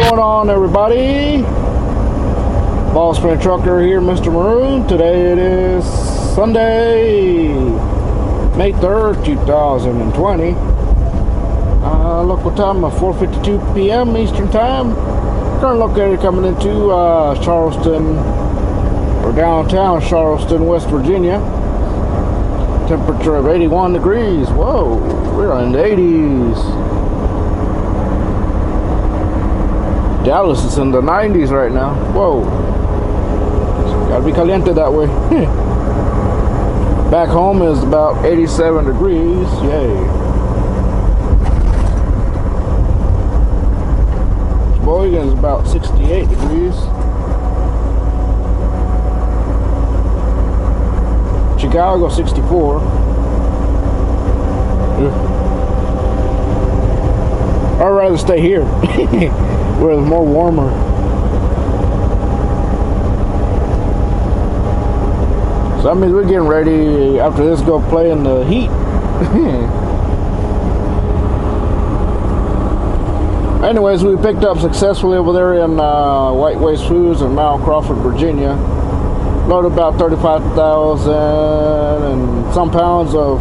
going on, everybody? Ball Spring Trucker here, Mr. Maroon. Today it is Sunday, May 3rd, 2020. Local time of 4:52 p.m. Eastern Time. Current locator coming into Charleston, or downtown Charleston, West Virginia. Temperature of 81 degrees. Whoa, we're in the 80s. Dallas is in the 90s right now. Whoa. Gotta be caliente that way. Back home is about 87 degrees. Yay. Sheboygan is about 68 degrees. Chicago 64. I'd rather stay here where it's more warmer. So that means we're getting ready after this, go play in the heat. Anyways, we picked up successfully over there in White Waste Foods in Mount Crawford, Virginia. Loaded about 35,000 and some pounds of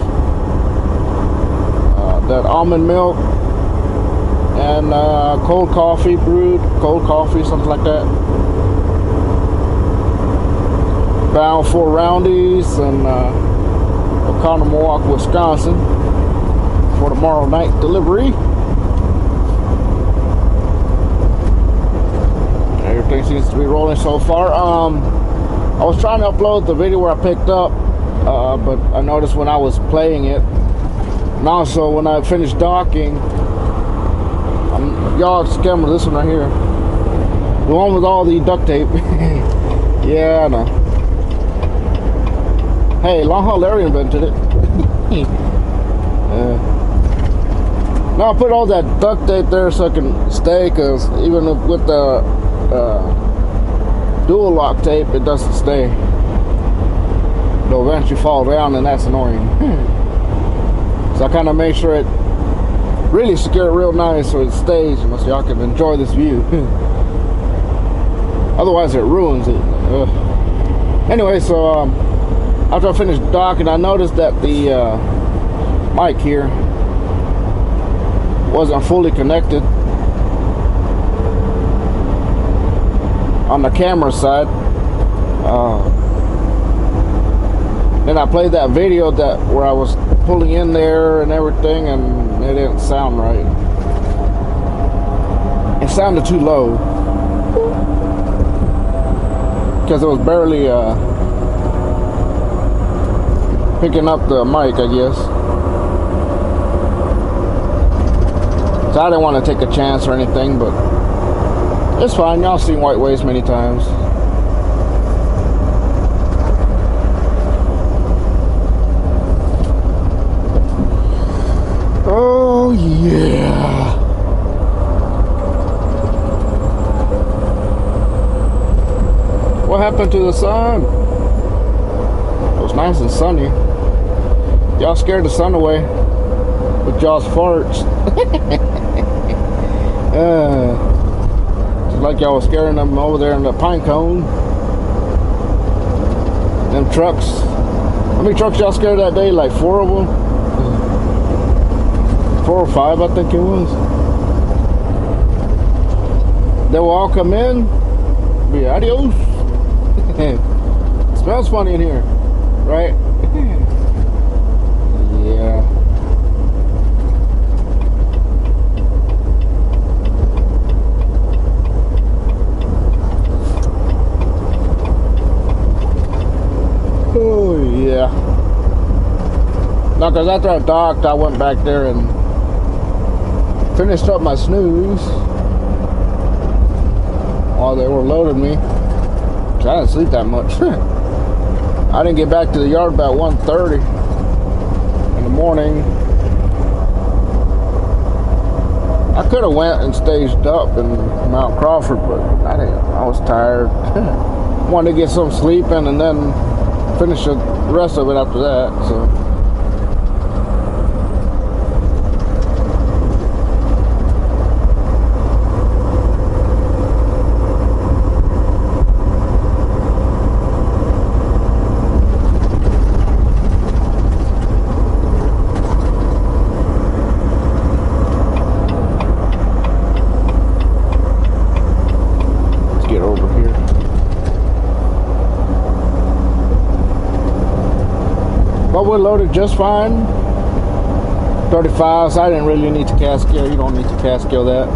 that almond milk and cold coffee, brewed cold coffee, something like that. Bound for Roundy's and Oconomowoc, Wisconsin for tomorrow night delivery. Everything seems to be rolling so far. I was trying to upload the video where I picked up, but I noticed when I was playing it, and also when I finished docking, y'all scamming this one right here, the one with all the duct tape. Yeah, I know. Hey, Long Haul Larry invented it. Now I put all that duct tape there so I can stay, because even with the dual lock tape, it doesn't stay. It'll eventually fall down, and that's annoying. So I kind of make sure it really secure it real nice so it stays, so y'all can enjoy this view. Otherwise it ruins it. Anyway, so after I finished docking, I noticed that the mic here wasn't fully connected on the camera side. Then I played that video where I was pulling in there and everything, and it didn't sound right. It sounded too low because it was barely picking up the mic, I guess. So I didn't want to take a chance or anything, but it's fine. Y'all seen White Waste many times. Oh yeah. What happened to the sun? It was nice and sunny. Y'all scared the sun away with y'all's farts. Like y'all was scaring them over there in the pine cone. Them trucks. How many trucks y'all scared that day? Like 4 of them? 4 or 5, I think it was. They will all come in. Be adios. It smells funny in here, right? Yeah. Oh yeah. No, because after I docked, I went back there and finished up my snooze while they were loading me. I didn't sleep that much. I didn't get back to the yard about 1:30 in the morning. I could have went and staged up in Mount Crawford, but I didn't. I was tired. Wanted to get some sleep in and then finish the rest of it after that. So would load it just fine. 35s, I didn't really need to cast scale. You don't need to cast scale that.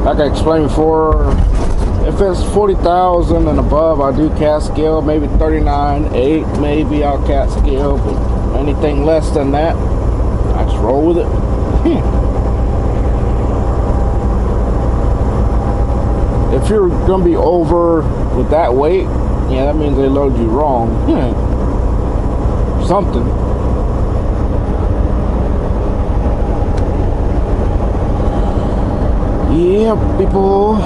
Like I explained before, if it's 40,000 and above, I do cast scale. Maybe 39.8, maybe I'll cast scale. But anything less than that, I just roll with it. If you're gonna be over with that weight, yeah, that means they load you wrong. Something. Yeah, people.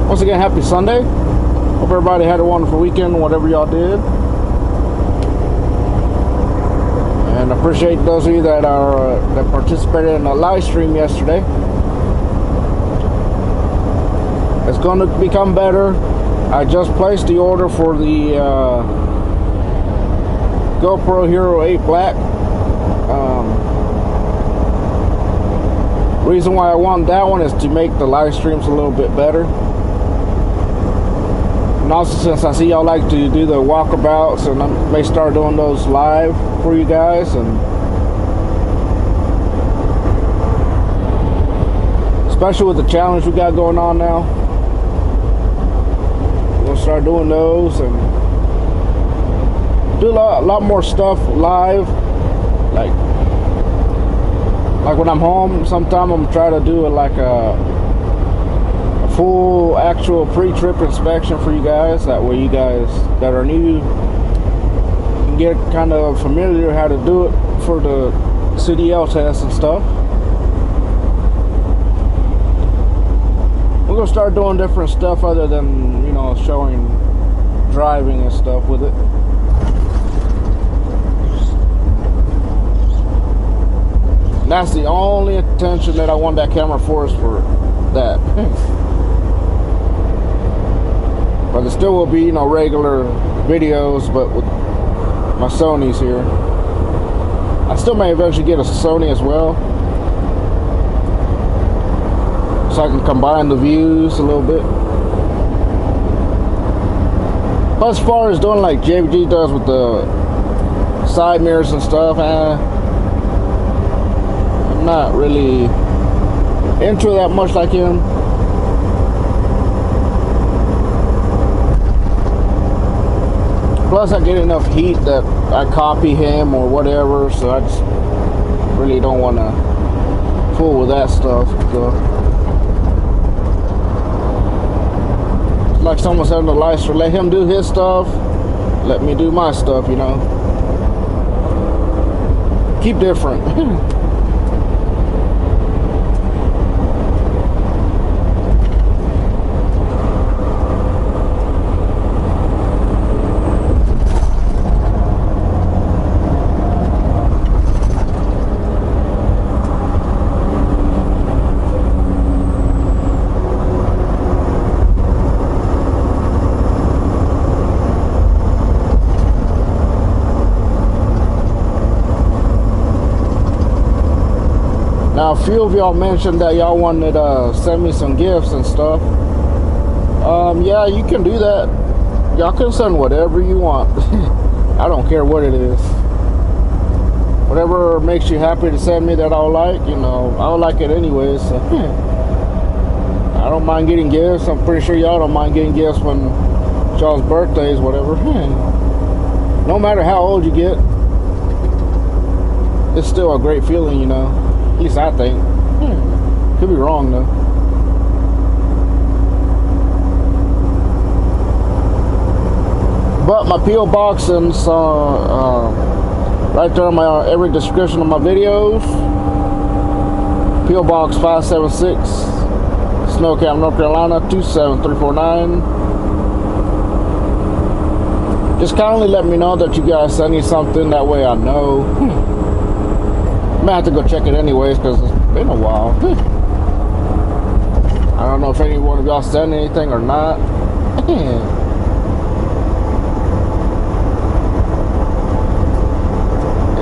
Once again, happy Sunday. Hope everybody had a wonderful weekend, whatever y'all did. And I appreciate those of you that participated in the live stream yesterday. It's going to become better. I just placed the order for the GoPro Hero 8 Black. Reason why I want that one is to make the live streams a little bit better. And also, since I see y'all like to do the walkabouts, and I may start doing those live for you guys, and especially with the challenge we got going on now, we're gonna start doing those and do a lot more stuff live. Like when I'm home, sometime I'm trying to do like a full actual pre-trip inspection for you guys. That way you guys that are new can get kind of familiar how to do it for the CDL test and stuff. We're gonna start doing different stuff other than, you know, showing driving and stuff with it. And that's the only attention that I want that camera for, is for that. But there still will be, you know, regular videos, but with my Sonys here. I still may eventually get a Sony as well, so I can combine the views a little bit. But as far as doing like JVG does with the side mirrors and stuff, I'm not really into that much like him. Plus I get enough heat that I copy him or whatever, so I just really don't want to fool with that stuff. So, like someone said in the live stream, let him do his stuff, let me do my stuff, you know. Keep different. Now, a few of y'all mentioned that y'all wanted to send me some gifts and stuff. Yeah, you can do that. Y'all can send whatever you want. I don't care what it is. Whatever makes you happy to send me that I'll like, you know, I'll like it anyways. So, I don't mind getting gifts. I'm pretty sure y'all don't mind getting gifts when y'all's birthdays, whatever. No matter how old you get, it's still a great feeling, you know. At least I think. Could be wrong though. But my P.O. box is right there in my every description of my videos. P.O. Box 576, Snowcamp, North Carolina 27349. Just kindly let me know that you guys send me something. That way I know. I might have to go check it anyways because it's been a while. I don't know if any one of y'all sent anything or not.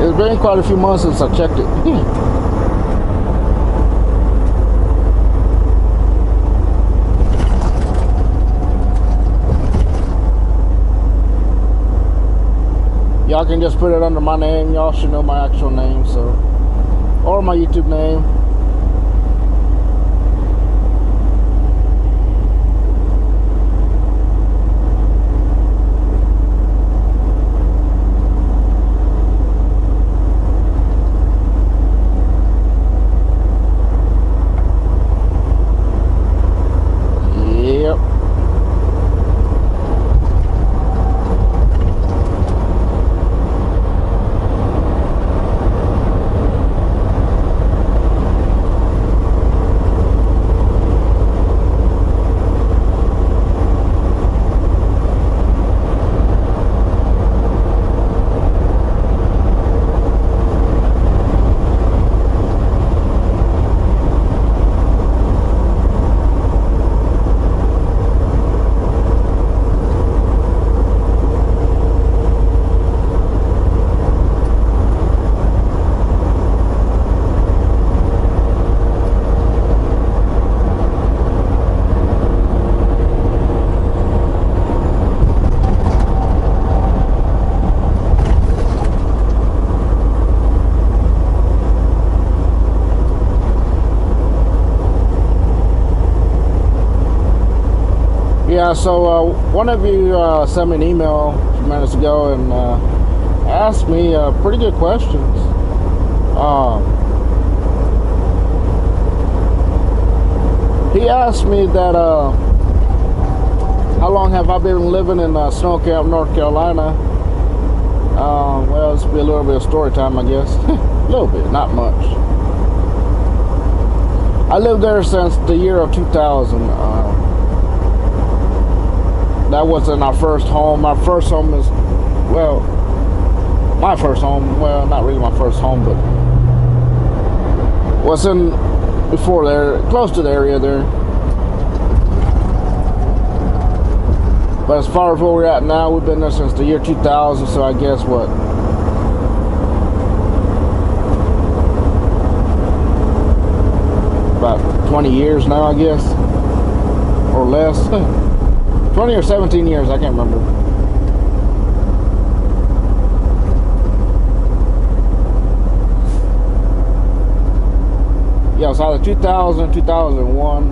It's been quite a few months since I checked it. Y'all can just put it under my name. Y'all should know my actual name, so, or my YouTube name. Yeah, so one of you sent me an email a few minutes ago and asked me pretty good questions. He asked me that how long have I been living in Snow Camp, North Carolina? Well, this will be a little bit of story time, I guess. A little bit, not much. I lived there since the year of 2000. That wasn't our first home. Our first home is, well, my first home. Well, not really my first home, but was in before there, close to the area there. But as far as where we're at now, we've been there since the year 2000. So I guess what? About 20 years now, I guess, or less. 20 or 17 years, I can't remember. Yeah, it was either 2000, 2001.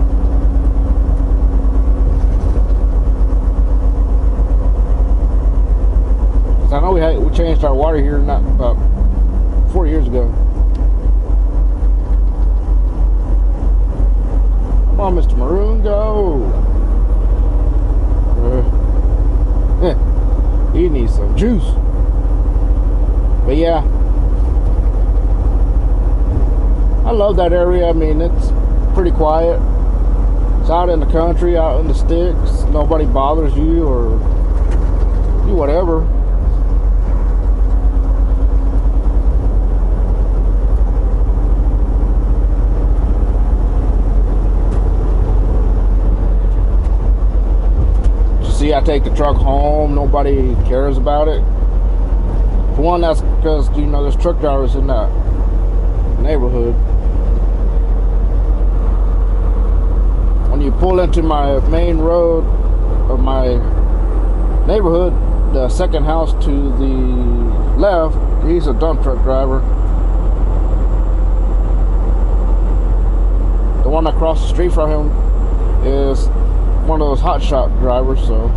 I know we changed our water here not about 4 years ago. Come on, Mr. Maroon, go. He needs some juice. But yeah, I love that area. I mean, it's pretty quiet. It's out in the country, out in the sticks. Nobody bothers you or do whatever. See, I take the truck home. Nobody cares about it. For one, that's because, you know, there's truck drivers in that neighborhood. When you pull into my main road of my neighborhood, the second house to the left, he's a dump truck driver. The one across the street from him is one of those hot shot drivers, so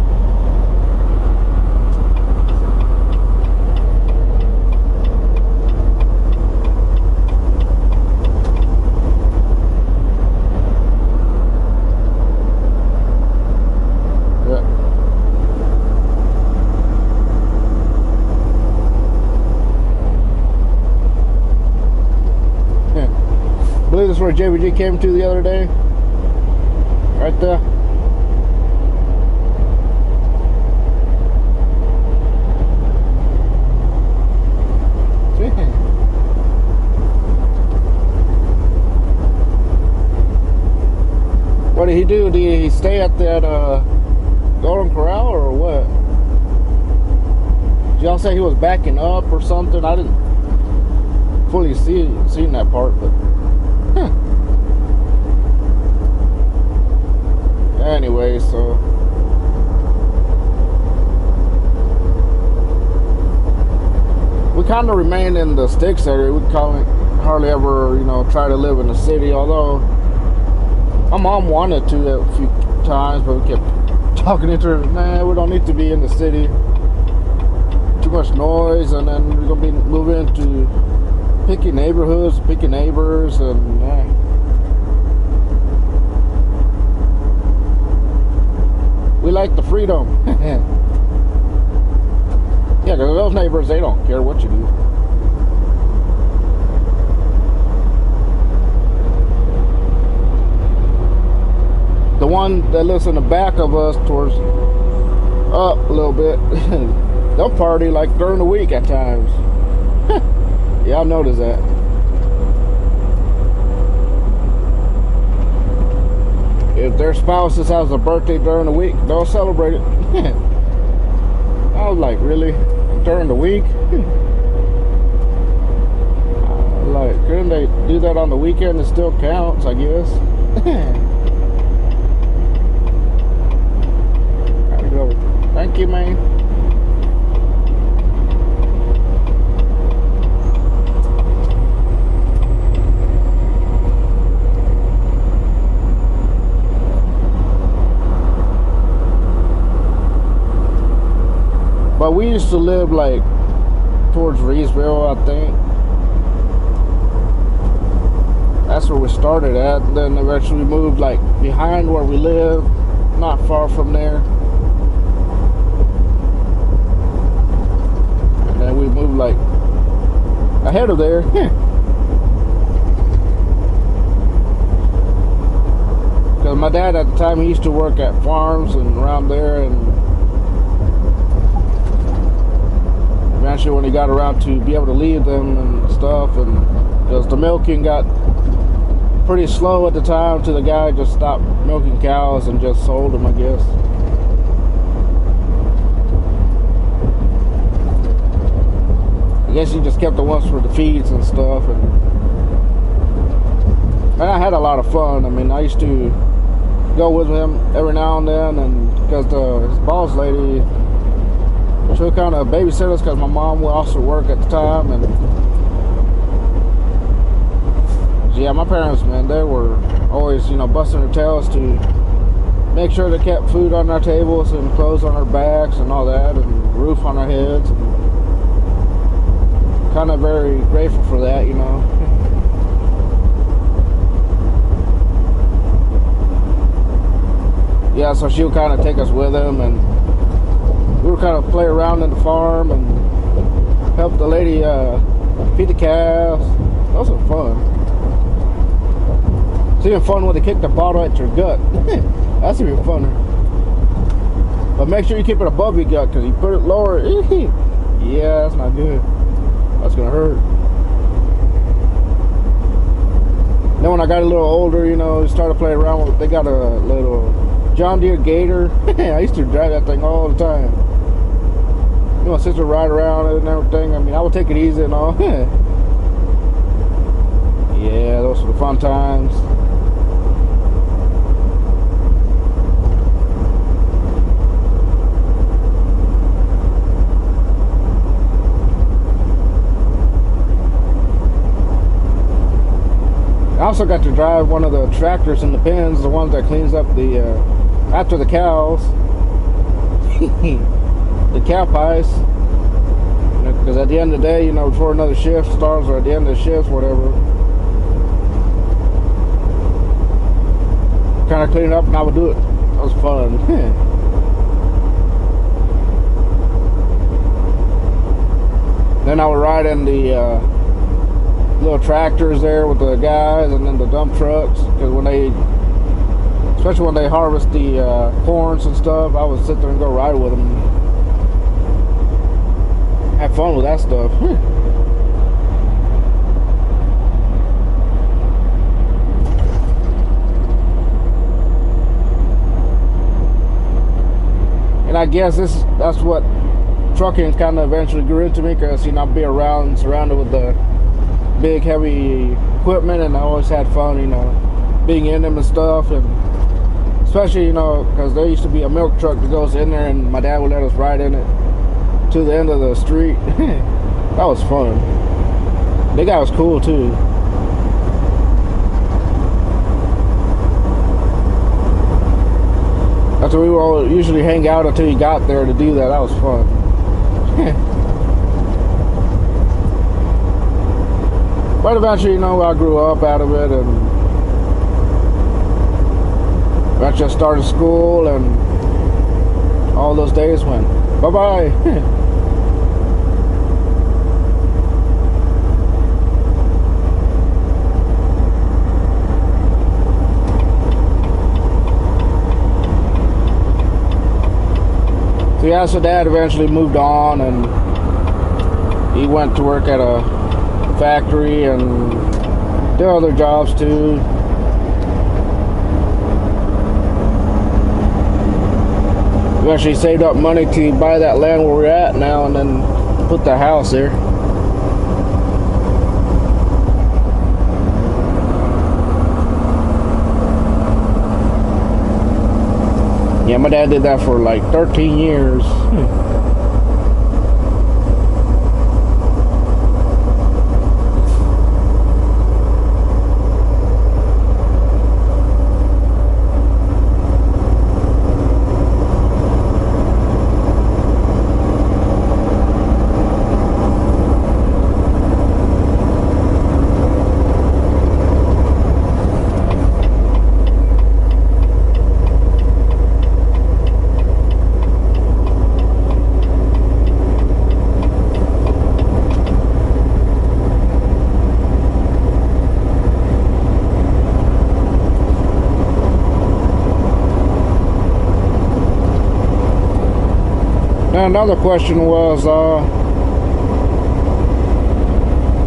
yeah. I believe this is where JVG came to the other day, right there. What did he do? Did he stay at that Golden Corral or what? Did y'all say he was backing up or something? I didn't fully seen that part, but anyway, so kind of remain in the sticks area. We hardly ever, you know, try to live in the city. Although my mom wanted to a few times, but we kept talking to her. Nah, we don't need to be in the city. Too much noise, and then we're gonna be moving into picky neighborhoods, picky neighbors, and we like the freedom. Yeah, because those neighbors, they don't care what you do. The one that lives in the back of us, towards up a little bit, they'll party like during the week at times. Yeah, I noticed that. If their spouses has a birthday during the week, they'll celebrate it. I was like, really? During the week? Like, couldn't they do that on the weekend? It still counts, I guess. Gotta go. Thank you, man. But we used to live like towards Reesville, I think. That's where we started at. And then eventually we moved like behind where we live, not far from there. And then we moved like ahead of there. Because my dad at the time, he used to work at farms and around there, and eventually when he got around to be able to leave them and stuff, and because the milking got pretty slow at the time, to the guy just stopped milking cows and just sold them, I guess. I guess he just kept the ones for the feeds and stuff, and I had a lot of fun. I mean, I used to go with him every now and then, and because his boss lady, she would kind of babysit us because my mom would also work at the time. And yeah, my parents, man, they were always, you know, busting their tails to make sure they kept food on our tables and clothes on our backs and all that, and roof on our heads. Kind of very grateful for that, you know. Yeah, so she would kind of take us with him, and we would kind of play around in the farm and help the lady feed the calves. Those are fun. It's even fun when they kick the bottle at your gut. That's even funner. But make sure you keep it above your gut, because you put it lower, yeah, that's not good. That's gonna hurt. Then when I got a little older, you know, started playing around with, they got a little John Deere Gator. I used to drive that thing all the time. You know, my sister ride around and everything. I mean, I would take it easy and all. Yeah, those were the fun times. I also got to drive one of the tractors in the pens, the ones that cleans up the after the cows. The cow pies, because at the end of the day, you know, before another shift starts, or at the end of the shift, whatever, kind of clean it up, and I would do it. That was fun. Then I would ride in the little tractors there with the guys, and then the dump trucks, because when they, especially when they harvest the corns and stuff, I would sit there and go ride with them. Have fun with that stuff. And I guess that's what trucking kind of eventually grew into me, because, you know, I'd be around surrounded with the big heavy equipment, and I always had fun, you know, being in them and stuff. And especially, you know, because there used to be a milk truck that goes in there, and my dad would let us ride in it to the end of the street. That was fun. The guy was cool too. That's where we would all usually hang out until he got there to do that. That was fun. But eventually, I grew up out of it, and eventually I started school, and all those days went bye-bye. So yeah, so Dad eventually moved on, and he went to work at a factory and did other jobs too. Eventually saved up money to buy that land where we're at now, and then put the house there. Yeah, my dad did that for like 13 years. Now another question was,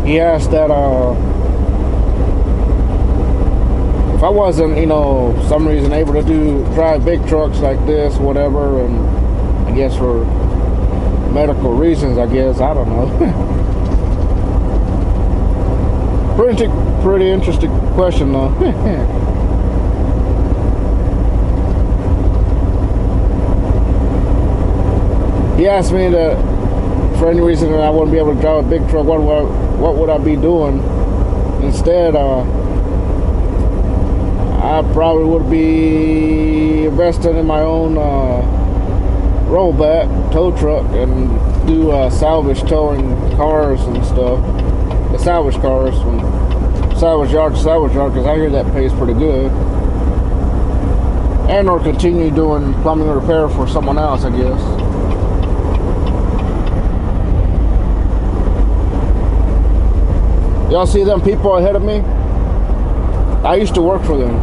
he asked that if I wasn't, some reason able to drive big trucks like this, whatever, and I guess for medical reasons, I guess, I don't know. Pretty interesting question though. He asked me that for any reason that I wouldn't be able to drive a big truck, what would I be doing? Instead, I probably would be investing in my own rollback tow truck and do salvage towing cars and stuff. The salvage cars from salvage yard to salvage yard, because I hear that pays pretty good. And or continue doing plumbing repair for someone else, I guess. Y'all see them people ahead of me? I used to work for them.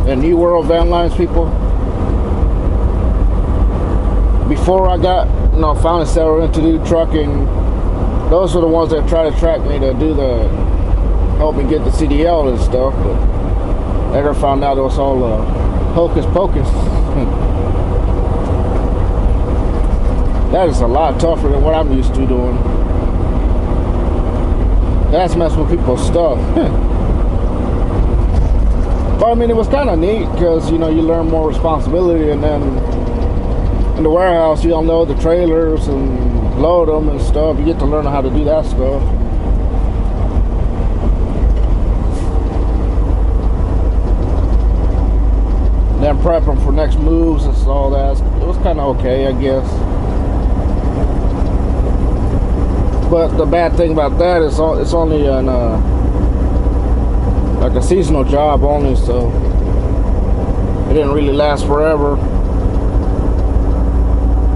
The New World Van Lines people. Before I got, finally settled into do trucking, those were the ones that tried to track me to help me get the CDL and stuff. But later found out it was all hocus pocus. That is a lot tougher than what I'm used to doing. That's messing with people's stuff. But I mean, it was kind of neat because, you learn more responsibility, and then in the warehouse, you know the trailers and load them and stuff. You get to learn how to do that stuff. And then prep them for next moves and all that. It was kind of okay, I guess. But the bad thing about that is it's only like a seasonal job only, so it didn't really last forever.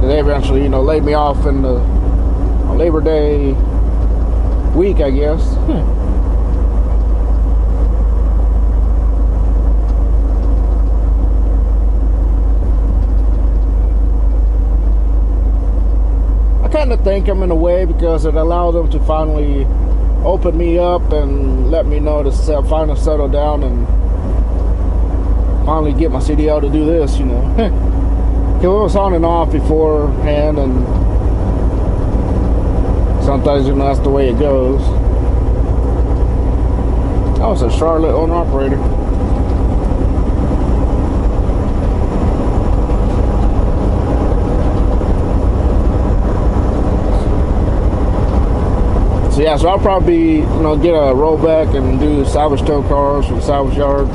They eventually, laid me off in the Labor Day week, I guess. I kind of thank them in a way because it allowed them to finally open me up and let me know to finally settle down and finally get my CDL to do this, It was on and off beforehand, and sometimes, that's the way it goes. I was a Charlotte owner-operator. yeah, so I'll probably, get a rollback and do salvage tow cars from salvage yard,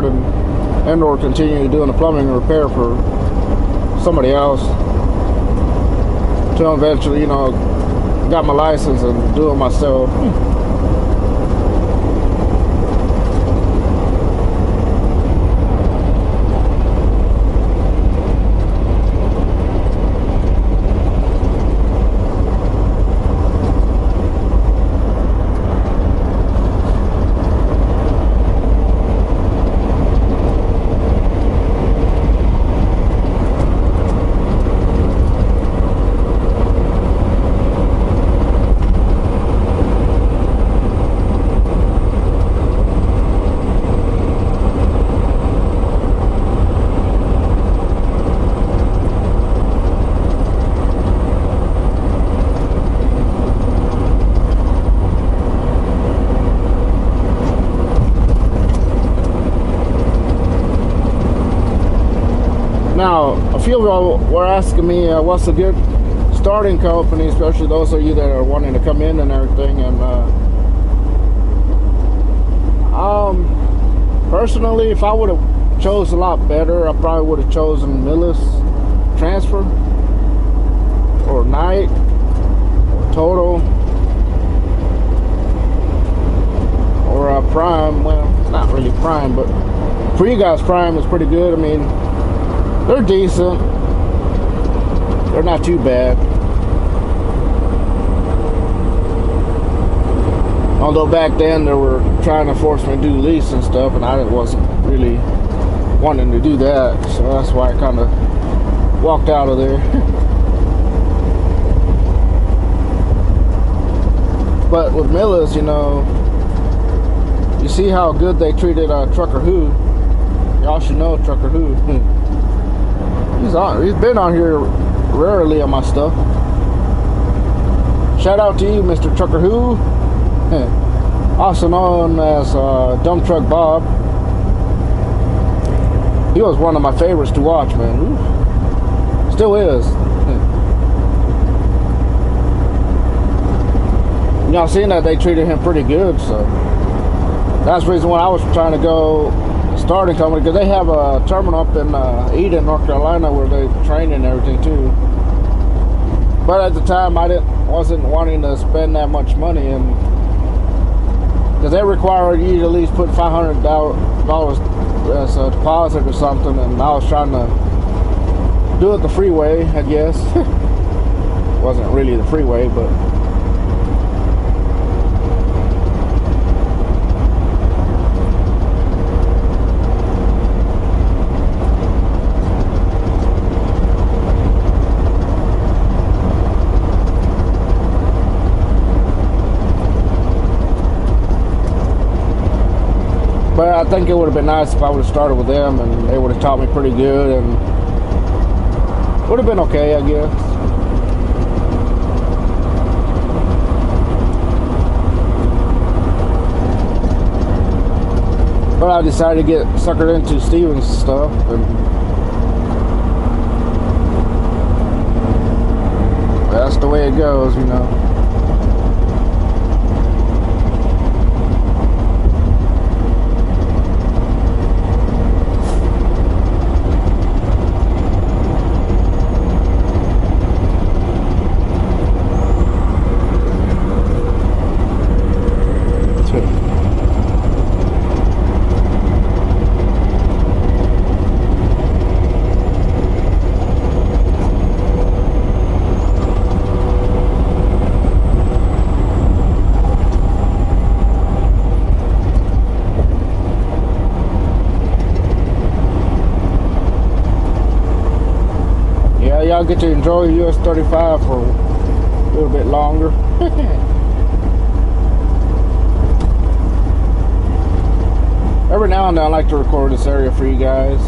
and or continue doing the plumbing and repair for somebody else till eventually, got my license and do it myself. Now, a few of y'all were asking me what's a good starting company, especially those of you that are wanting to come in and everything. And personally, if I would have chose a lot better, I probably would have chosen Millis Transfer or Knight or Total or Prime. Well, it's not really Prime, but for you guys, Prime is pretty good. I mean, they're decent. They're not too bad. Although back then they were trying to force me to do lease and stuff, and I wasn't really wanting to do that. So that's why I kind of walked out of there. But with Millis, you see how good they treated Trucker Who. Y'all should know Trucker Who. He's been on here rarely on my stuff. Shout out to you, Mr. Trucker Who, also known as Dump Truck Bob. He was one of my favorites to watch, man. Ooh. Still is. Y'all seen that they treated him pretty good, so that's the reason why I was trying to go starting company, because they have a terminal up in Eden, North Carolina, where they train and everything too. But at the time, I wasn't wanting to spend that much money, and because they require you to at least put $500 as a deposit or something, and I was trying to do it the freeway, I guess. Wasn't really the freeway, but. But I think it would have been nice if I would have started with them and they would have taught me pretty good, and would have been okay, I guess. But I decided to get suckered into Steven's stuff, and that's the way it goes, Y'all get to enjoy US 35 for a little bit longer. Every now and then I like to record this area for you guys.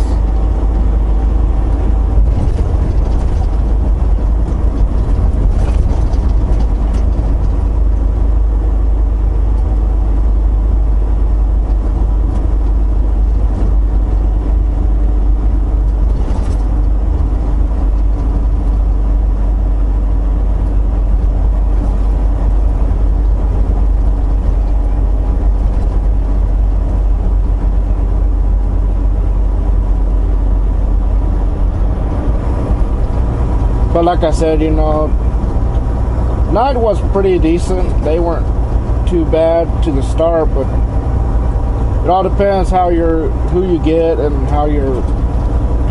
But like I said, you know, night was pretty decent. They weren't too bad to the start, but it all depends who you get and how your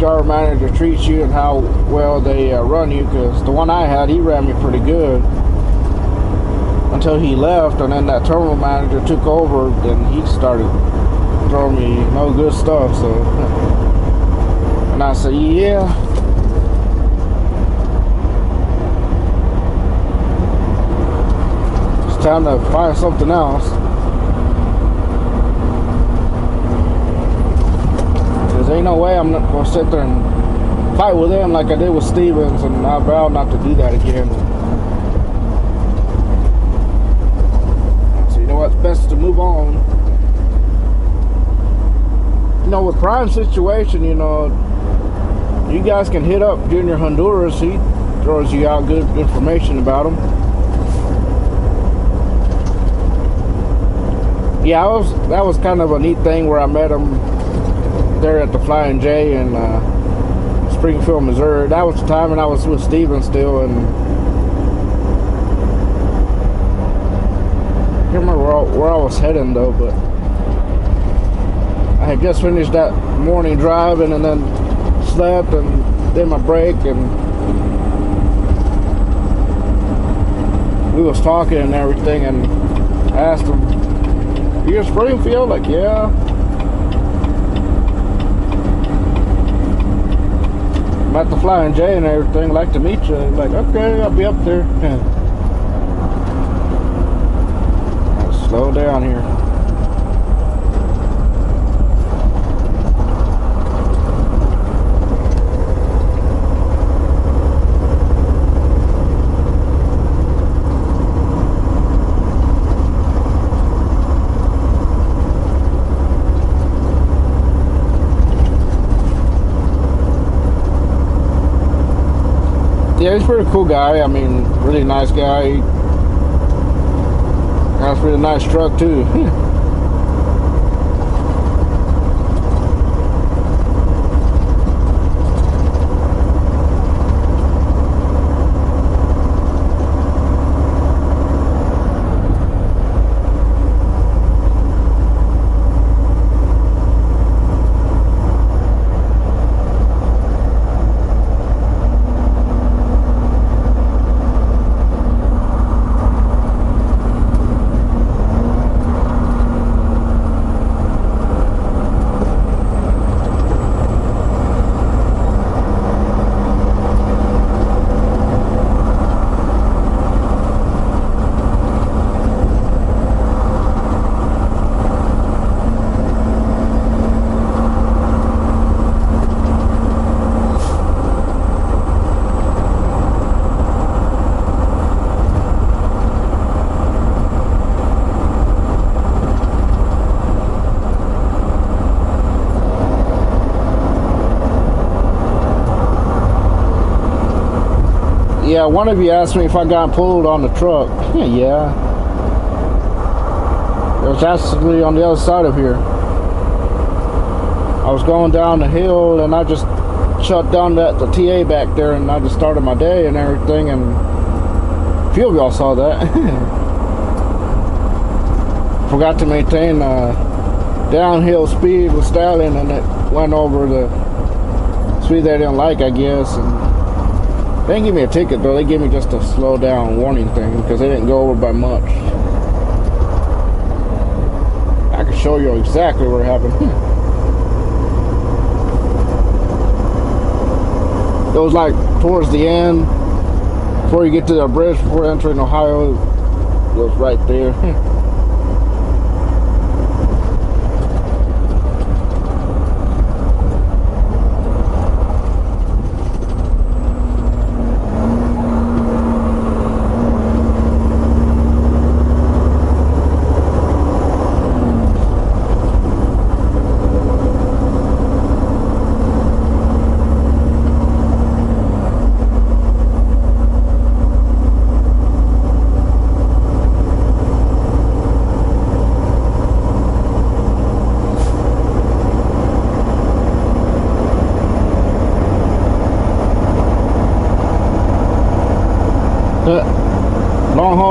jar manager treats you and how well they run you. Because the one I had, he ran me pretty good until he left, and then that terminal manager took over. Then he started throwing me no good stuff. So, and I said, yeah. It's time to find something else. Ain't no way I'm not gonna sit there and fight with him like I did with Stevens, and I vow not to do that again. So you know what's best to move on. You know, with Prime situation, you know, you guys can hit up Junior Honduras. He throws you out good information about him. Yeah, that was kind of a neat thing where I met him there at the Flying J in Springfield, Missouri. That was the time when I was with Steven still, and I can't remember where I was heading though, but I had just finished that morning driving and then slept and did my break, and we was talking and everything, and I asked him, "You in Springfield?" Like, yeah. I'm at the Flying J and everything. Like to meet you. Like, okay, I'll be up there. I'll slow down here. Yeah, he's a pretty cool guy. I mean, really nice guy. He has a really nice truck too. Yeah, one of you asked me if I got pulled on the truck. Yeah. It was actually on the other side of here. I was going down the hill and I just shut down the TA back there, and I just started my day and everything, and a few of y'all saw that. Forgot to maintain downhill speed with Stallion, and it went over the speed they didn't like, I guess. And they didn't give me a ticket though. They gave me just a slow down warning thing because they didn't go over by much. I can show you exactly where it happened. It was like towards the end, before you get to the bridge, before entering Ohio. It was right there.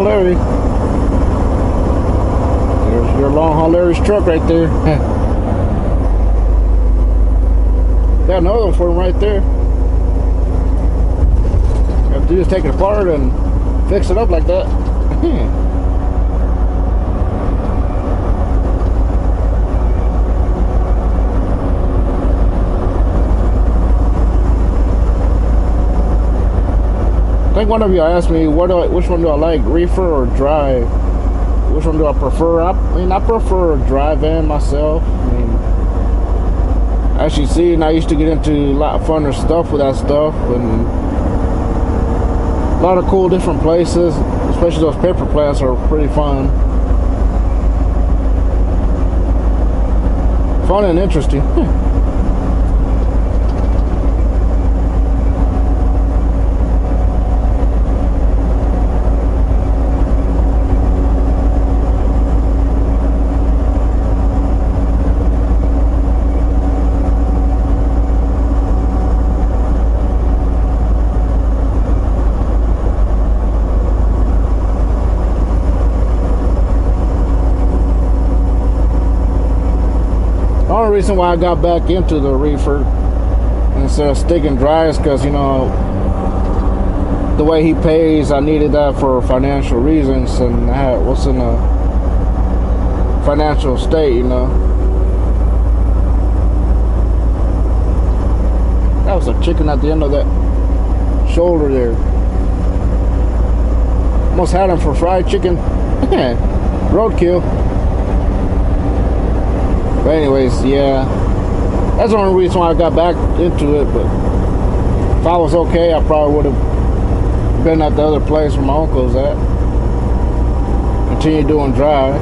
haul Larry. There's your long haul Larry's truck right there. Got another one for him right there. All you have to do is take it apart and fix it up like that. I think one of you asked me which one do I like, reefer or dry? Which one do I prefer? I prefer a dry van myself. As you see, I used to get into a lot of funner stuff with that stuff, and a lot of cool different places, especially those paper plants are pretty fun. Fun and interesting. The only reason why I got back into the reefer instead of sticking dry is because, the way he pays, I needed that for financial reasons, and I was in a financial state, That was a chicken at the end of that shoulder there. Almost had him for fried chicken. Roadkill. But anyways, yeah, that's the only reason why I got back into it. But if I was okay, I probably would have been at the other place where my uncle's at. Continue doing dry.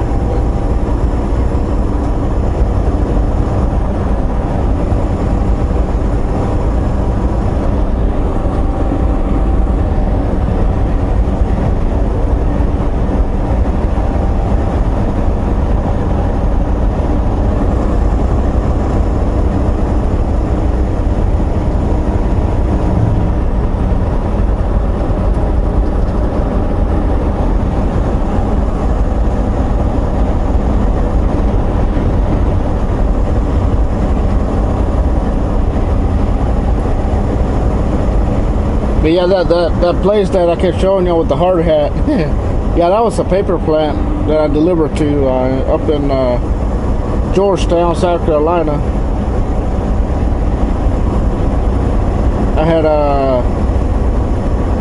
But yeah, that place that I kept showing you with the hard hat, yeah, that was a paper plant that I delivered to up in Georgetown, South Carolina. I had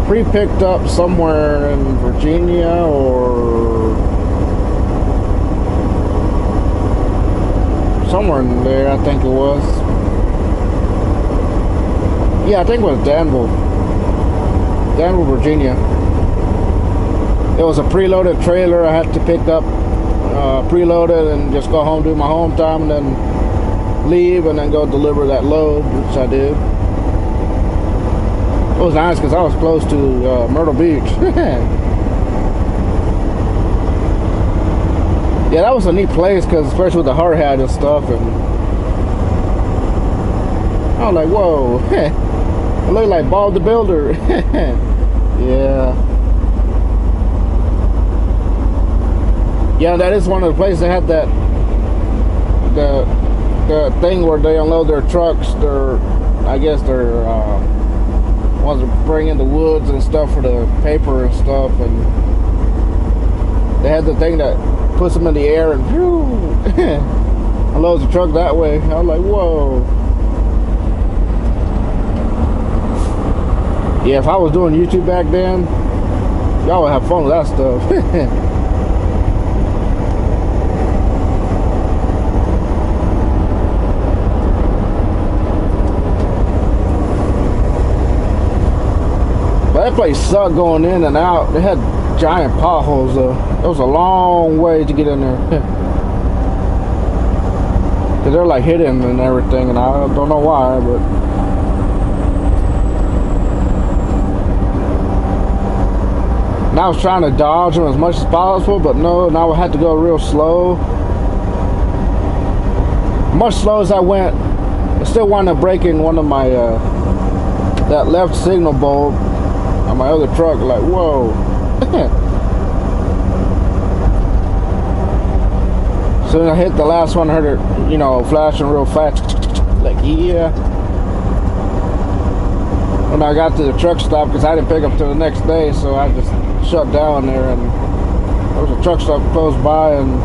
pre-picked up somewhere in Virginia or somewhere in there, I think it was. Yeah, I think it was Danville, Virginia. It was a preloaded trailer I had to pick up, preloaded, and just go home, do my home time, and then leave, and then go deliver that load, which I did. It was nice because I was close to Myrtle Beach. Yeah, that was a neat place, because especially with the hard hat and stuff, and I was like, whoa. I look like Bob the Builder. Yeah. Yeah, that is one of the places that had that the thing where they unload their trucks. I guess they're ones that bring in the woods and stuff for the paper and stuff, and they had the thing that puts them in the air and unloads the truck that way. I was like, whoa. Yeah, if I was doing YouTube back then, y'all would have fun with that stuff. But that place sucked going in and out. They had giant potholes though. It was a long way to get in there. Cause they're like hidden and everything, and I don't know why, but and I was trying to dodge them as much as possible, but no, and I would have to go real slow. Much slow as I went, I still wound up breaking one of my that left signal bulb on my other truck. Like, whoa. So then I hit the last one, heard it, you know, flashing real fast. Like, yeah. When I got to the truck stop, because I didn't pick up till the next day, so I just shut down there, and there was a truck stop close by, and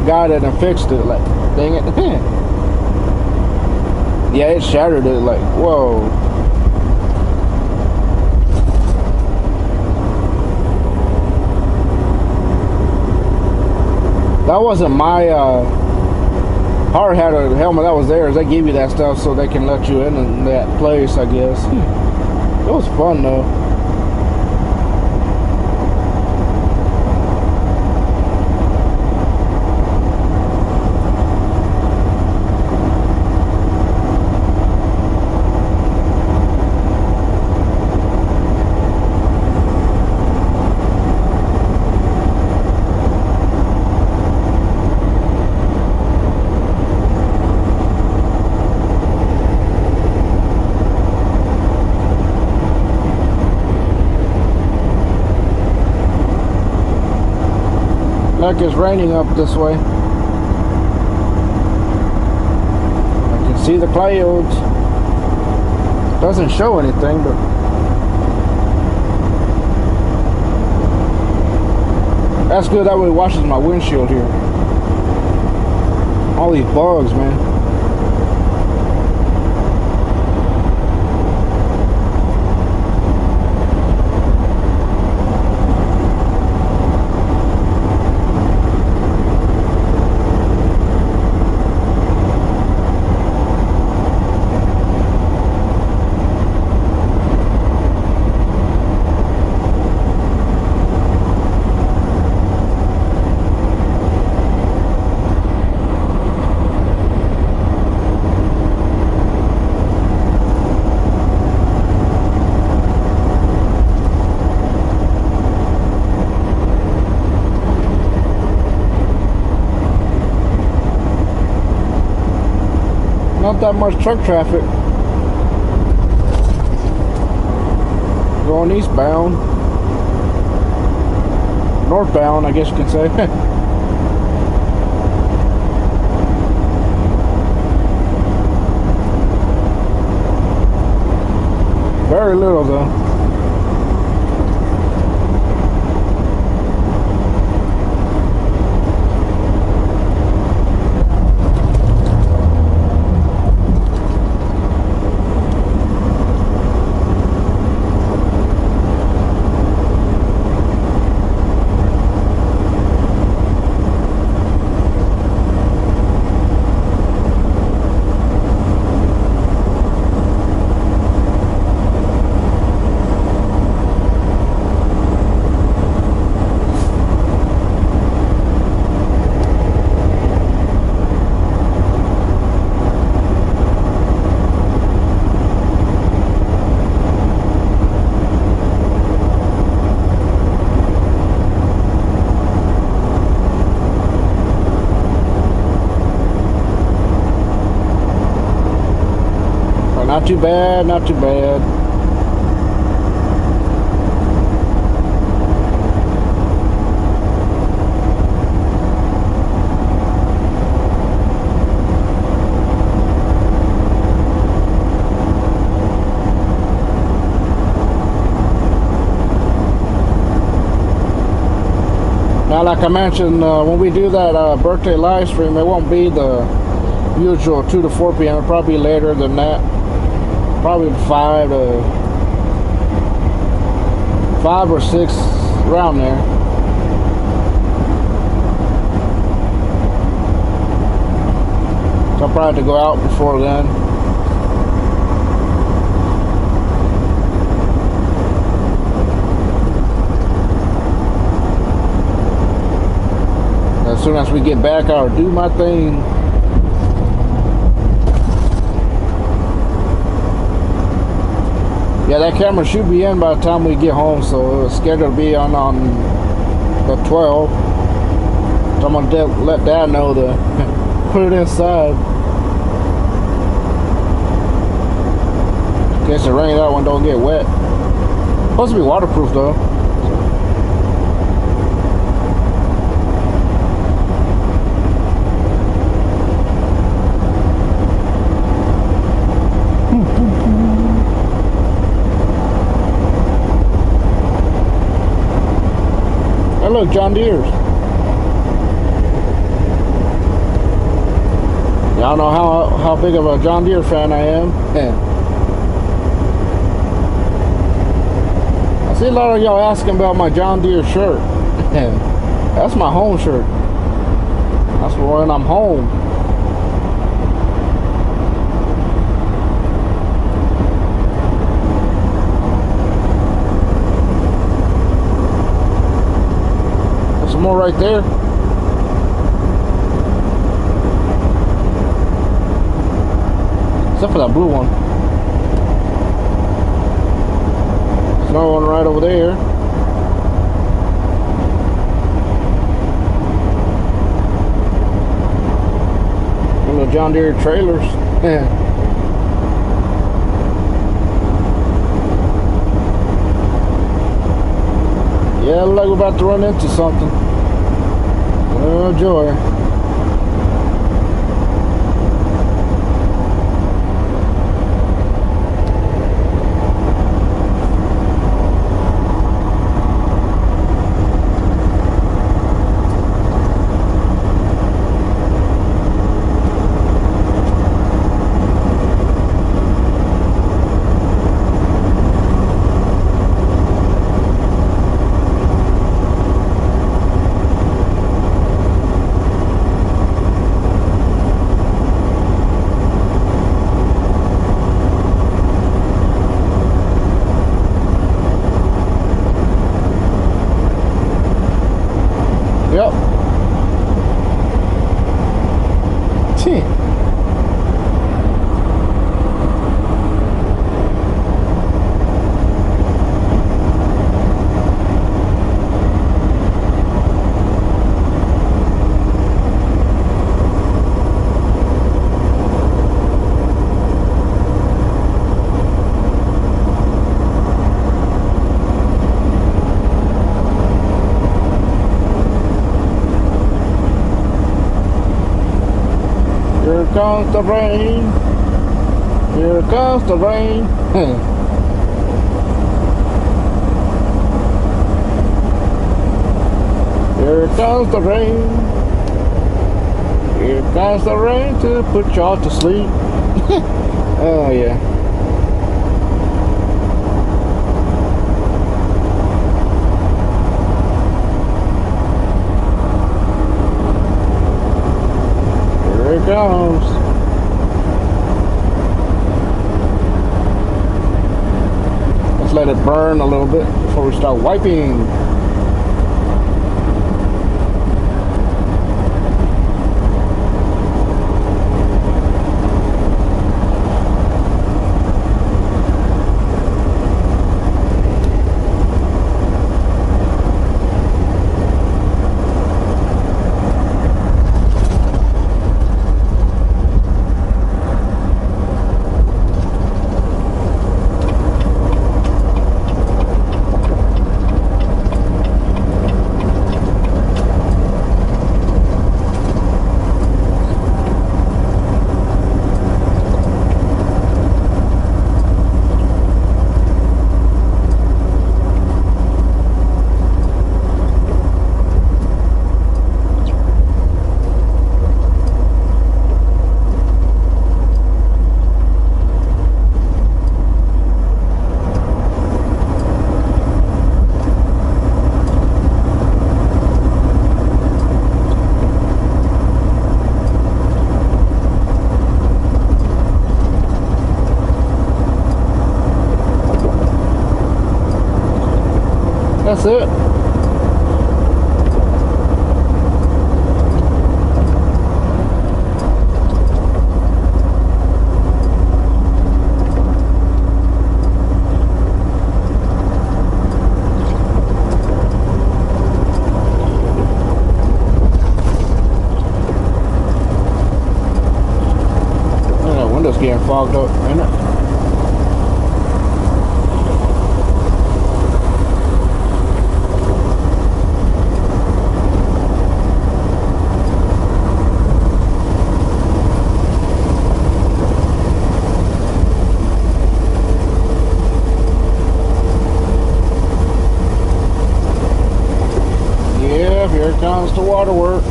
got it and fixed it. Like, dang it. Yeah, it shattered it. Like, whoa. That wasn't my hard hat or the helmet that was theirs. They give you that stuff so they can let you in that place, I guess. It was fun though. Like it's raining up this way. I can see the clouds. Doesn't show anything, but that's good. That way it washes my windshield here. All these bugs, man. Not that much truck traffic. Going eastbound. Northbound, I guess you could say. Very little though. Not too bad, not too bad. Now, like I mentioned, when we do that birthday live stream, it won't be the usual 2 to 4 p.m. It'll probably be later than that. Probably 5 or 6, around there. So I'll probably have to go out before then. As soon as we get back, I'll do my thing. Yeah, that camera should be in by the time we get home, so it's scheduled to be on the 12th. So I'm gonna let Dad know to put it inside. In case it rains, that one don't get wet. Supposed to be waterproof though. look, John Deere's. Y'all know how big of a John Deere fan I am. Yeah. I see a lot of y'all asking about my John Deere shirt. Yeah. That's my home shirt. That's when I'm home. There's some more right there. Except for that blue one. There's another one right over there. And the John Deere trailers. Yeah. Yeah, look like we're about to run into something. Oh joy. Yep. Gee. Here comes the rain. Here comes the rain. Here comes the rain. Here comes the rain to put y'all to sleep. Oh yeah. Here it comes. Let's let it burn a little bit before we start wiping. That's it. That window's getting fogged up, ain't it? comes the waterworks.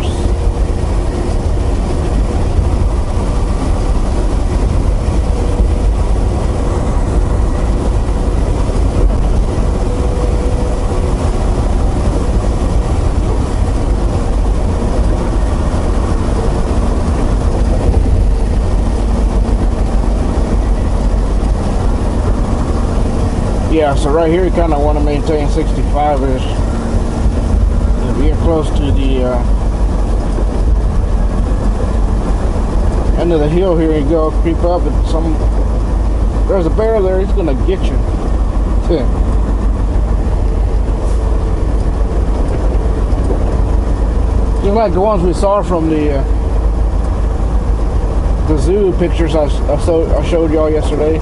Yeah, so right here you kind of want to maintain 65-ish. If you're close to the end of the hill here, you go creep up and there's a bear there, he's gonna get you. Just like the ones we saw from the zoo pictures I showed y'all yesterday.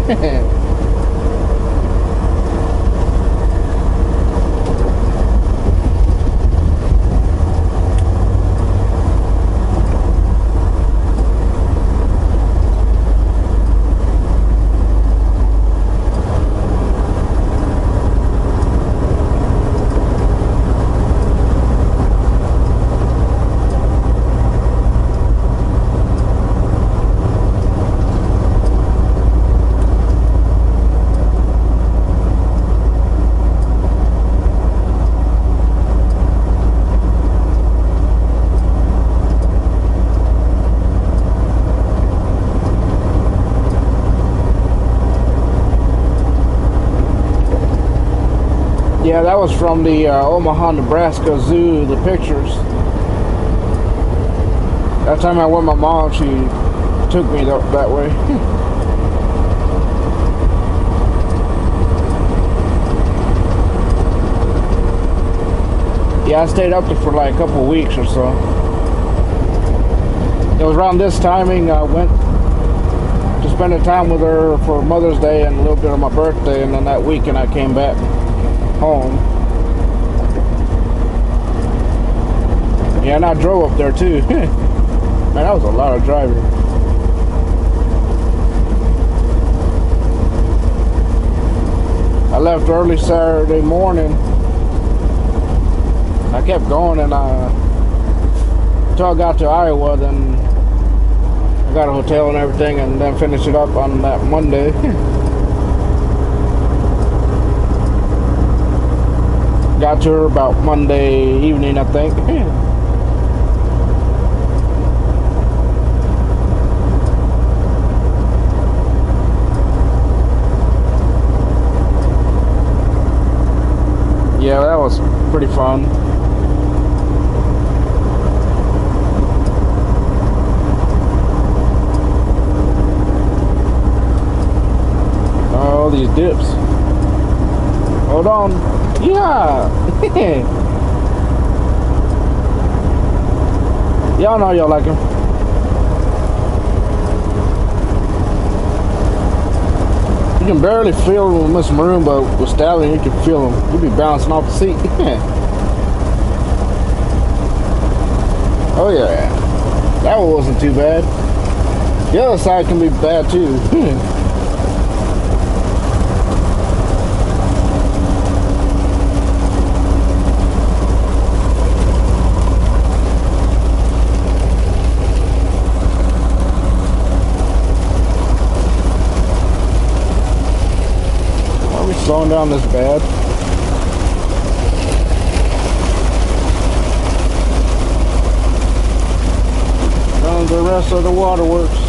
Yeah, that was from the Omaha, Nebraska Zoo, the pictures. That time I went with my mom, she took me that way. Yeah, I stayed up there for like a couple weeks or so. It was around this timing I went to spend time with her for Mother's Day and a little bit of my birthday, and then that weekend I came back home. Yeah, and I drove up there too. Man, that was a lot of driving. I left early Saturday morning. I kept going and until I got to Iowa, then I got a hotel and everything, and then finished it up on that Monday. Got to her about Monday evening, I think. Yeah, that was pretty fun. Oh, these dips. Hold on. Yeah. Y'all know y'all like him. You can barely feel him with Mr. Maroon, but with Stallion you can feel him. You'll be bouncing off the seat. Oh yeah. That one wasn't too bad. The other side can be bad too. Slowing down this bad. Down the rest of the waterworks.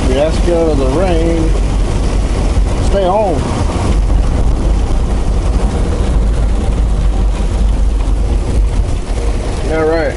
Let's go to the rain. Stay home. All right.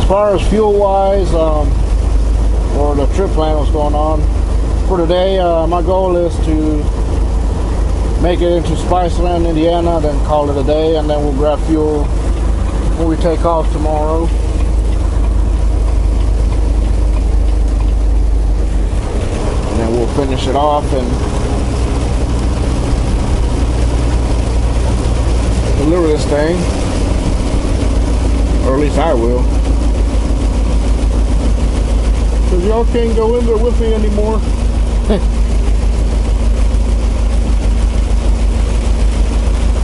far as fuel wise, or the trip plan was going on for today, my goal is to make it into Spiceland, Indiana, then call it a day, and then we'll grab fuel when we take off tomorrow. And then we'll finish it off and deliver this thing, or at least I will, because y'all can't go in there with me anymore.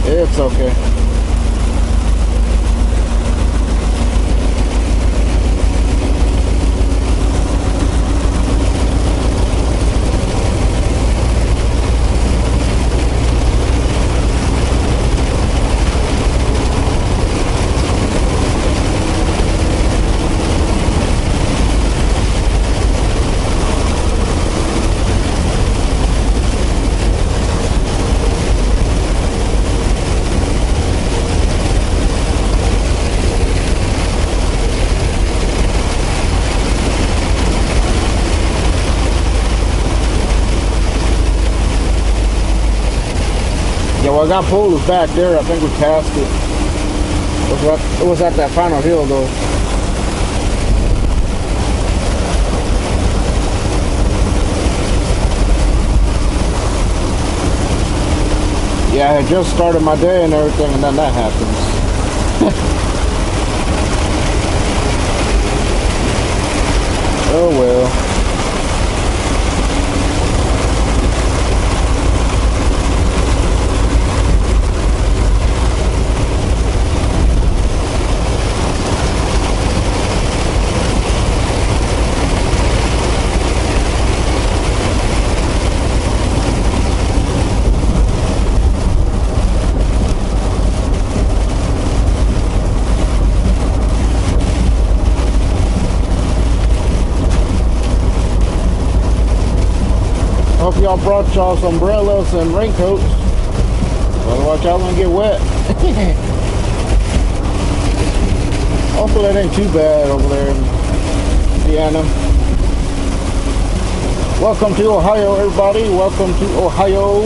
It's okay. Yeah, well, I got pulled was back there. I think we passed it. It was at that final hill, though. Yeah, I had just started my day and everything, and then that happens. Oh, well. Hope y'all brought y'all some umbrellas and raincoats. Otherwise y'all gonna get wet. Hopefully it ain't too bad over there in Indiana. Welcome to Ohio, everybody. Welcome to Ohio.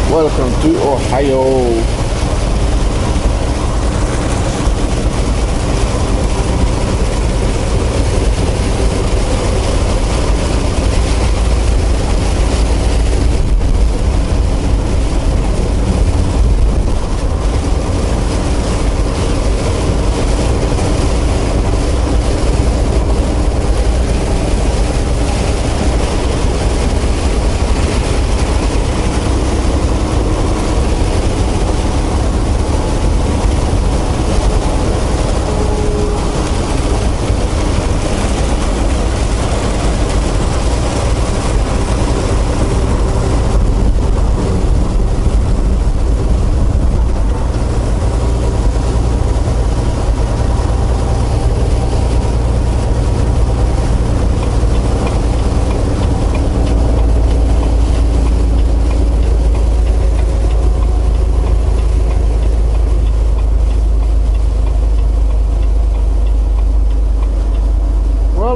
Welcome to Ohio.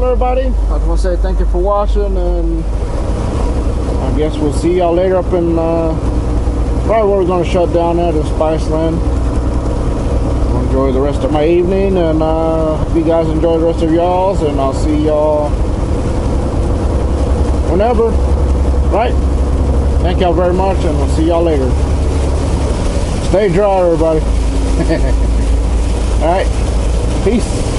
Everybody, I just want to say thank you for watching, and I guess we'll see y'all later up in probably where we're going to shut down at is Spiceland. I'll enjoy the rest of my evening, and hope you guys enjoy the rest of y'all's, and I'll see y'all whenever, right? Thank y'all very much, and we'll see y'all later. Stay dry, everybody. All right, peace.